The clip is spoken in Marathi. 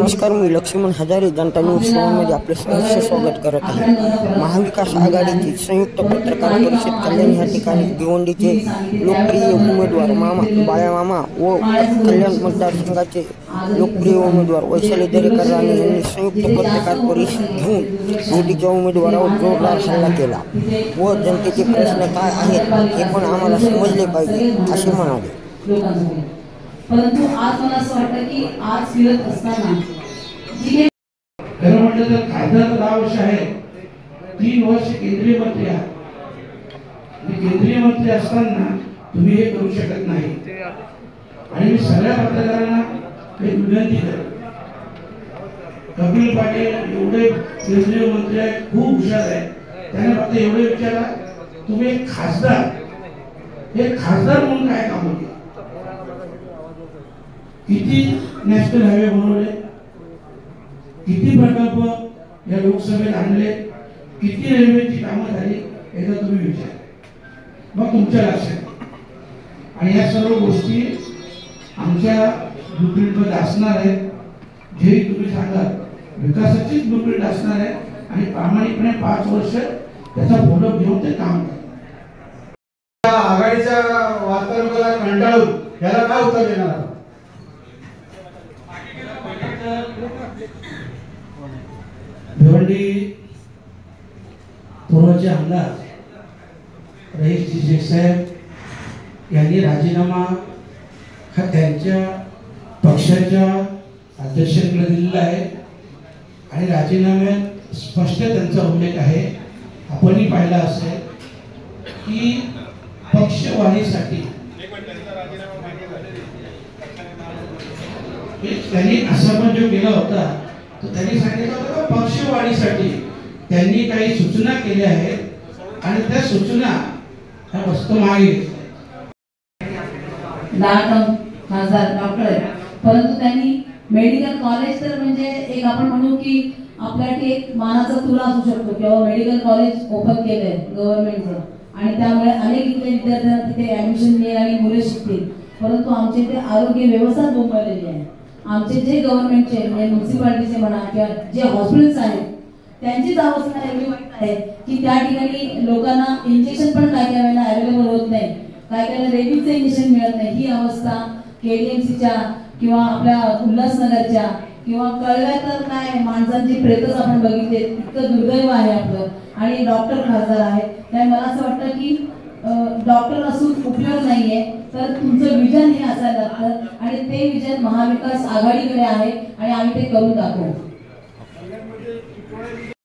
नमस्कार, मी लक्ष्मण हजारे जनता न्यूज सेवनमध्ये आपले सहर्ष स्वागत करत आहे। महाविकास आघाडीची संयुक्त पत्रकार परिषद कल्याण या ठिकाणी भिवंडीचे लोकप्रिय उमेदवार बाळामामा व कल्याण मतदारसंघाचे लोकप्रिय उमेदवार वैशाली दरेकर राणे यांनी संयुक्त पत्रकार परिषद घेऊन मोदीच्या उमेदवारावर जोरदार हल्ला केला व जनतेचे प्रश्न काय आहेत हे पण आम्हाला समजले पाहिजे असे म्हणाले। परंतु आज मला असं वाटतं की आज फिरत असताना खरं म्हटलं तर खासदार 10 वर्ष आहे, 3 वर्ष केंद्रीय मंत्री आहात। केंद्रीय मंत्री असताना तुम्ही हे करू शकत नाही आणि मी सगळ्या पत्रकारांना एक विनंती करतो, कपिल पाटील एवढे केंद्रीय मंत्री आहेत, खूप हुशार आहे, त्यांना फक्त एवढे विचारा तुम्ही एक खासदार म्हणून काय काम केलं, किती नॅशनल हायवे बनवले, किती प्रकल्प या लोकसभेत आणले, किती रेल्वेची कामं झाली याचा तुम्ही विचार मग तुमच्या लक्षात। आणि या सर्व गोष्टी आमच्या ब्लूप्रिंटमध्ये असणार आहेत, जे तुम्ही सांगाल विकासाचीच ब्लूप्रिंट असणार आहे आणि प्रामाणिकपणे 5 वर्ष त्याचा फॉलोअप घेऊन ते काम करणार। आघाडीच्या वार्ताहराला कंटाळून याला काय उत्तर देणार? भिवंडी पूर्वचे आमदार रईसजी शेख साहेब यांनी राजीनामा हा त्यांच्या पक्षाच्या अध्यक्षांकडे दिलेला आहे आणि राजीनाम्यात स्पष्ट त्यांचा उल्लेख आहे, आपणही पाहिला असेल की पक्षवाढीसाठी त्यांनी असा पण जो केला होता तो त्यांनी सांगितलं होतं की पक्षवाढीसाठी त्यांनी काही सूचना केल्या आहेत आणि त्या सूचना ह्या वस्तू मागे खासदार डॉक्टर, परंतु त्यांनी मेडिकल कॉलेज तर म्हणजे एक आपण म्हणू की आपल्यासाठी एक मानाचा तुरा असू शकतो किंवा मेडिकल कॉलेज ओपन केलंय गव्हर्नमेंटचं आणि त्यामुळे अनेक इथले विद्यार्थ्यांना तिथे ऍडमिशन मिळेल आणि मुले शिकतील, परंतु आमच्या इथे आरोग्य व्यवस्था बोंबलेली आहे। आमचे जे गव्हर्नमेंटचे म्हणजे म्युन्सिपालिटीचे म्हणा किंवा जे हॉस्पिटल्स आहेत त्यांचीच अवस्था एवढी वाईट आहे की त्या ठिकाणी लोकांना इंजेक्शन पण काय काय वेळेला अवेलेबल होत नाही, काय काय रेबीजचं इंजेक्शन मिळत नाही। ही अवस्था KDMCच्या किंवा आपल्या उल्हासनगरच्या किंवा कळव्यात तर काय माणसांची प्रेतच आपण बघितले, इतकं दुर्दैव आहे आपलं। आणि डॉक्टर खासदार आहेत, त्यामुळे मला असं वाटतं की डॉक्टर असून उपयोग नाहीये, तर तुमचं विजन हे असायला लागतं आणि ते विजन महाविकास आघाडीकडे आहे आणि आम्ही ते करून दाखवू।